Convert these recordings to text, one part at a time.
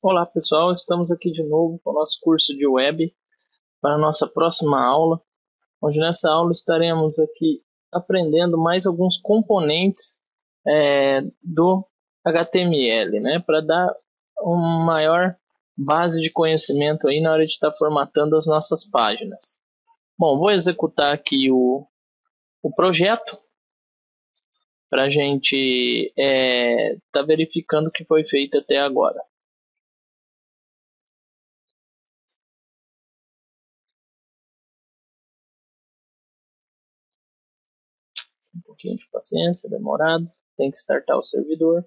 Olá pessoal, estamos aqui de novo com o nosso curso de web para a nossa próxima aula, onde nessa aula estaremos aqui aprendendo mais alguns componentes do HTML, né, para dar uma maior base de conhecimento aí na hora de estar formatando as nossas páginas. Bom, vou executar aqui o projeto para a gente estar verificando o que foi feito até agora. Um pouquinho de paciência, demorado. Tem que startar o servidor.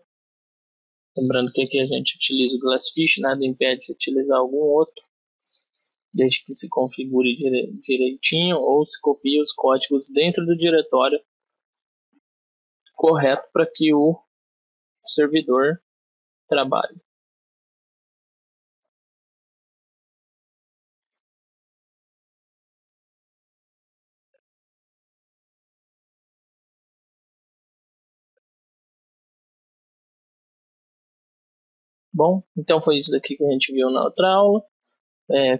Lembrando que aqui a gente utiliza o Glassfish, nada impede de utilizar algum outro, desde que se configure direitinho ou se copie os códigos dentro do diretório correto para que o servidor trabalhe. Bom, então foi isso daqui que a gente viu na outra aula.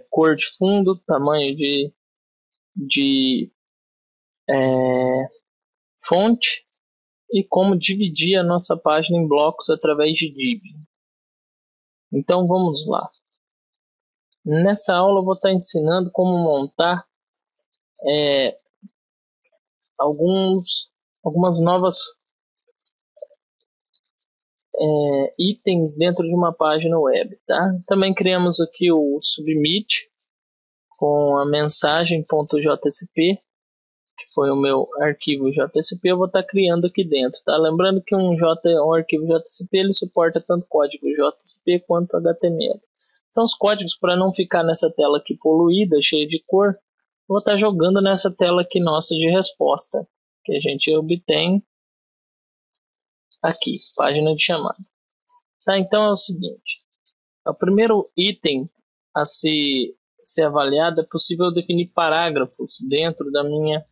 Cor de fundo, tamanho de fonte e como dividir a nossa página em blocos através de div. Então vamos lá. Nessa aula eu vou estar ensinando como montar algumas novas itens dentro de uma página web, tá? Também criamos aqui o submit com a mensagem.jsp, que foi o meu arquivo JSP, eu vou estar criando aqui dentro, tá? Lembrando que um arquivo JSP ele suporta tanto código JSP quanto HTML. Então os códigos, para não ficar nessa tela aqui poluída, cheia de cor, vou estar jogando nessa tela aqui nossa de resposta, que a gente obtém aqui, página de chamada. Tá, então é o seguinte, o primeiro item a ser avaliado é possível definir parágrafos dentro da minha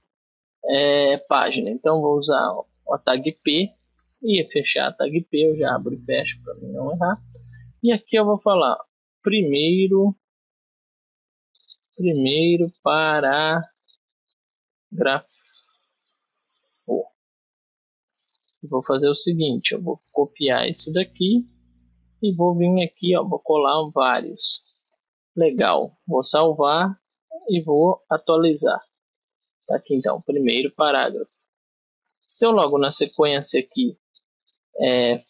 página. Então vou usar a tag P e fechar a tag P, eu já abro e fecho para mim não errar. E aqui eu vou falar primeiro parágrafo. Vou fazer o seguinte, eu vou copiar esse daqui e vou vir aqui, ó, vou colar vários. Legal, vou salvar e vou atualizar. Tá aqui então, primeiro parágrafo. Se eu logo na sequência aqui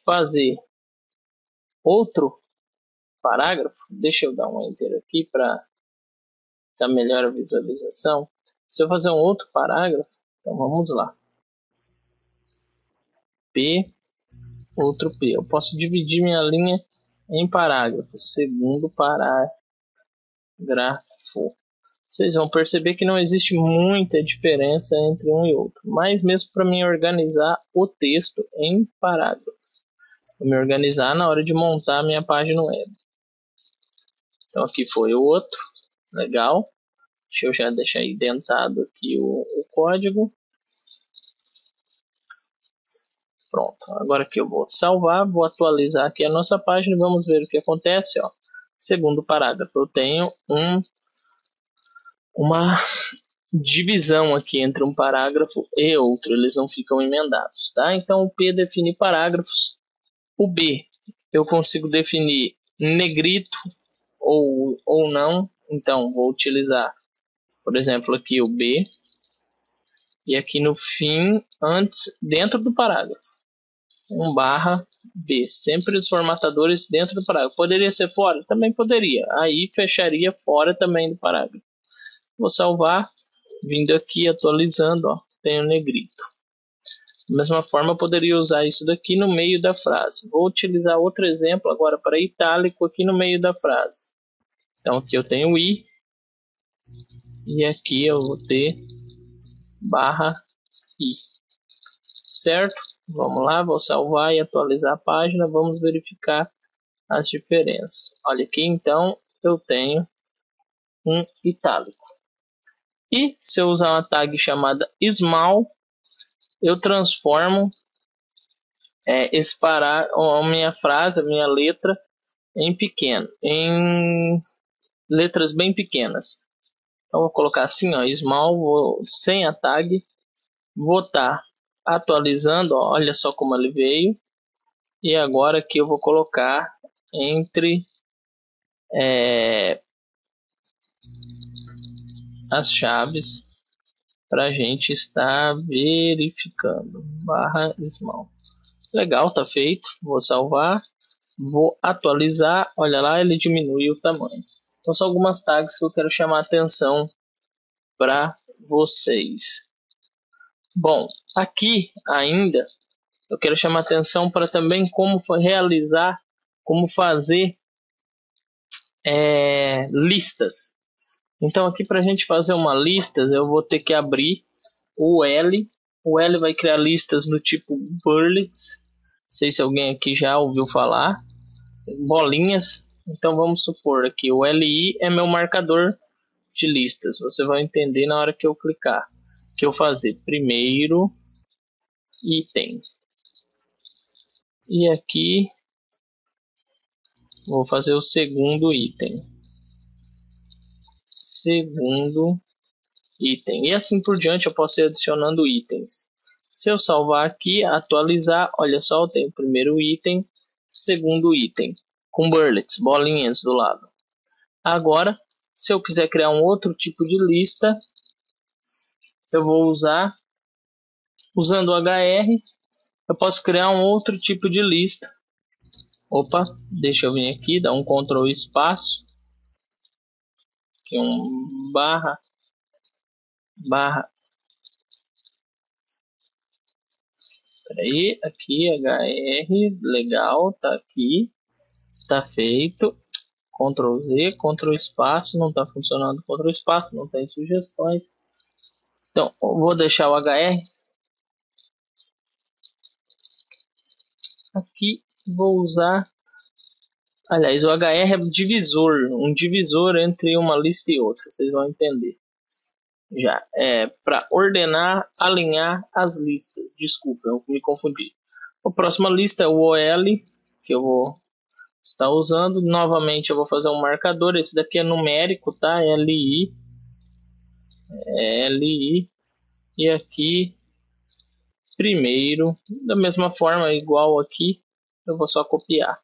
fazer outro parágrafo, deixa eu dar um enter aqui para ficar melhor a visualização. Se eu fazer um outro parágrafo, então vamos lá. P, outro P. Eu posso dividir minha linha em parágrafos. Segundo parágrafo. Vocês vão perceber que não existe muita diferença entre um e outro. Mas mesmo para mim organizar o texto em parágrafos. Vou me organizar na hora de montar a minha página web. Então aqui foi o outro. Legal. Deixa eu já deixar indentado aqui o código. Pronto, agora que eu vou salvar, vou atualizar aqui a nossa página e vamos ver o que acontece. Ó. Segundo parágrafo, eu tenho uma divisão aqui entre um parágrafo e outro, eles não ficam emendados. Tá? Então o P define parágrafos, o B eu consigo definir negrito ou não, então vou utilizar, por exemplo, aqui o B e aqui no fim, antes, dentro do parágrafo. 1/B, sempre os formatadores dentro do parágrafo. Poderia ser fora? Também poderia. Aí fecharia fora também do parágrafo. Vou salvar, vindo aqui, atualizando, ó, tem o negrito. Da mesma forma, eu poderia usar isso daqui no meio da frase. Vou utilizar outro exemplo agora para itálico aqui no meio da frase. Então aqui eu tenho o I, e aqui eu vou ter /I. Certo? Vamos lá, vou salvar e atualizar a página, vamos verificar as diferenças. Olha aqui, então, eu tenho um itálico. E se eu usar uma tag chamada small, eu transformo a minha frase, a minha letra, em pequeno, em letras bem pequenas. Então vou colocar assim, ó, small, sem a tag, vou estar atualizando, ó, olha só como ele veio. E agora aqui eu vou colocar entre as chaves para a gente estar verificando. Barra small. Legal, tá feito. Vou salvar. Vou atualizar. Olha lá, ele diminui o tamanho. Então são algumas tags que eu quero chamar a atenção para vocês. Bom, aqui ainda eu quero chamar a atenção para também como realizar, como fazer listas. Então aqui para a gente fazer uma lista, eu vou ter que abrir o L. O L vai criar listas do tipo Burlets. Não sei se alguém aqui já ouviu falar. Bolinhas. Então vamos supor aqui o LI é meu marcador de listas. Você vai entender na hora que eu clicar. Que eu fazer primeiro item. E aqui vou fazer o segundo item. Segundo item. E assim por diante eu posso ir adicionando itens. Se eu salvar aqui, atualizar, olha só, eu tenho o primeiro item, segundo item, com burlets, bolinhas do lado. Agora, se eu quiser criar um outro tipo de lista, eu vou usando o HR, eu posso criar um outro tipo de lista. Opa, deixa eu vir aqui, dar um Ctrl espaço, aqui barra, peraí, aqui HR, legal, tá aqui, tá feito. Ctrl Z, Ctrl espaço, não está funcionando Ctrl espaço, não tem sugestões. Então, eu vou deixar o HR aqui, vou usar, aliás, o HR é divisor, um divisor entre uma lista e outra, vocês vão entender. Já é para ordenar, alinhar as listas. Desculpa, eu me confundi. A próxima lista é o OL, que eu vou estar usando. Novamente eu vou fazer um marcador, esse daqui é numérico, tá? LI, e aqui primeiro, da mesma forma, igual aqui, eu vou só copiar.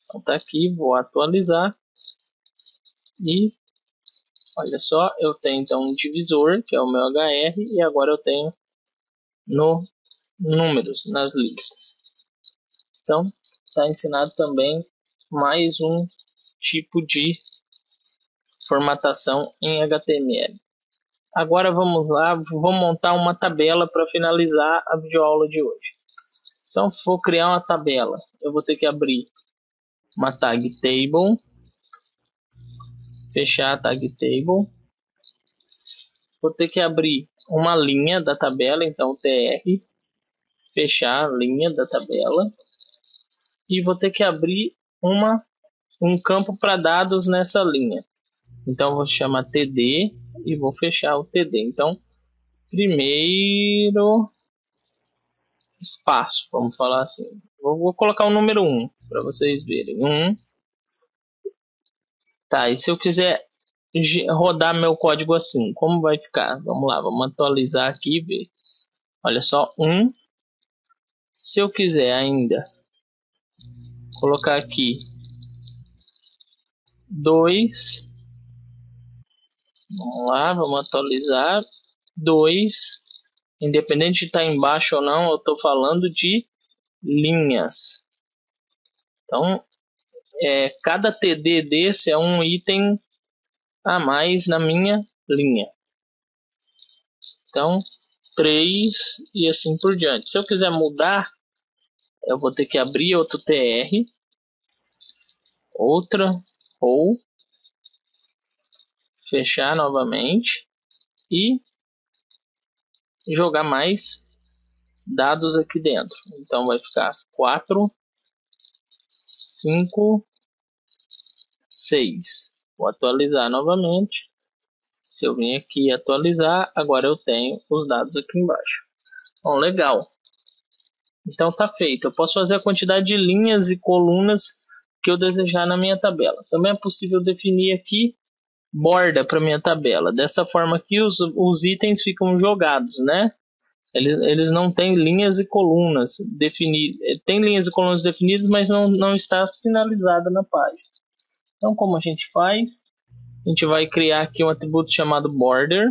Então tá aqui, vou atualizar e olha só, eu tenho então um divisor, que é o meu HR, e agora eu tenho no números nas listas. Então, está ensinado também mais um tipo de formatação em HTML. Agora vamos lá, vou montar uma tabela para finalizar a videoaula de hoje. Então, vou criar uma tabela. Eu vou ter que abrir uma tag table, fechar a tag table. Vou ter que abrir uma linha da tabela, então tr, fechar a linha da tabela. E vou ter que abrir um campo para dados nessa linha. Então, vou chamar td e vou fechar o td. Então, primeiro espaço, vamos falar assim. Vou colocar o número 1 para vocês verem. 1. Tá, e se eu quiser rodar meu código assim, como vai ficar? Vamos lá, vamos atualizar aqui e ver. Olha só, 1. Se eu quiser ainda colocar aqui 2. Vamos lá, vamos atualizar. 2. Independente de estar embaixo ou não, eu estou falando de linhas. Então, cada TD desse é um item a mais na minha linha. Então, 3 e assim por diante. Se eu quiser mudar, eu vou ter que abrir outro TR, outra, ou fechar novamente e jogar mais dados aqui dentro. Então, vai ficar 4, 5, 6. Vou atualizar novamente. Se eu vim aqui atualizar, agora eu tenho os dados aqui embaixo. Bom, legal. Então tá feito. Eu posso fazer a quantidade de linhas e colunas que eu desejar na minha tabela. Também é possível definir aqui borda para minha tabela. Dessa forma aqui os itens ficam jogados, né? Eles não têm linhas e colunas definidas. Tem linhas e colunas definidas, mas não está sinalizada na página. Então, como a gente faz? A gente vai criar aqui um atributo chamado border.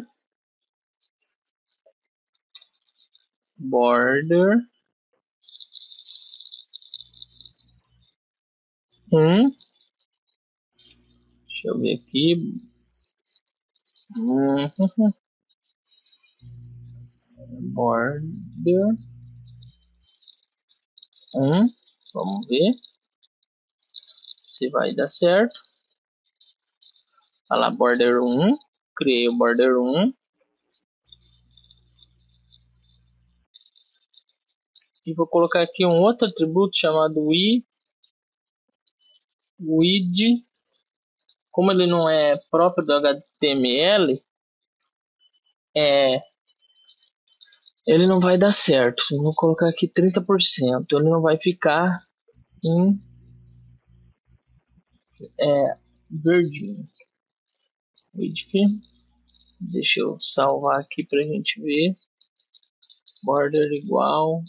Border 1. Deixa eu ver aqui. Border 1. Vamos ver se vai dar certo. Olha lá, border 1. Criei o border 1. E vou colocar aqui um outro atributo chamado width. Como ele não é próprio do HTML, ele não vai dar certo. Vou colocar aqui 30%. Ele não vai ficar em verdinho. Width. Deixa eu salvar aqui para a gente ver. Border igual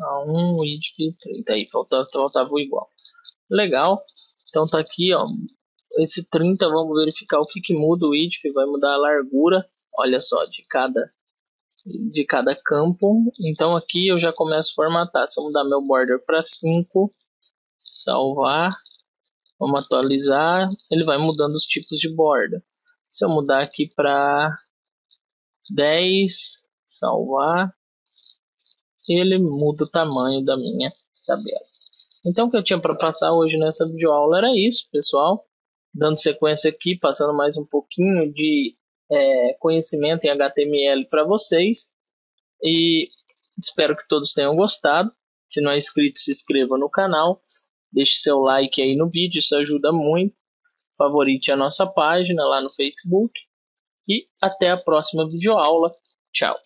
a 1, width 30. Aí faltava o igual. Legal. Então tá aqui, ó. Esse 30, vamos verificar o que muda o width. Vai mudar a largura. Olha só, de cada campo. Então aqui eu já começo a formatar. Se eu mudar meu border para 5, salvar, vamos atualizar, ele vai mudando os tipos de border. Se eu mudar aqui para 10, salvar, ele muda o tamanho da minha tabela. Então o que eu tinha para passar hoje nessa videoaula era isso, pessoal. Dando sequência aqui, passando mais um pouquinho de conhecimento em HTML para vocês. E espero que todos tenham gostado. Se não é inscrito, se inscreva no canal. Deixe seu like aí no vídeo, isso ajuda muito. Favorite a nossa página lá no Facebook. E até a próxima videoaula. Tchau!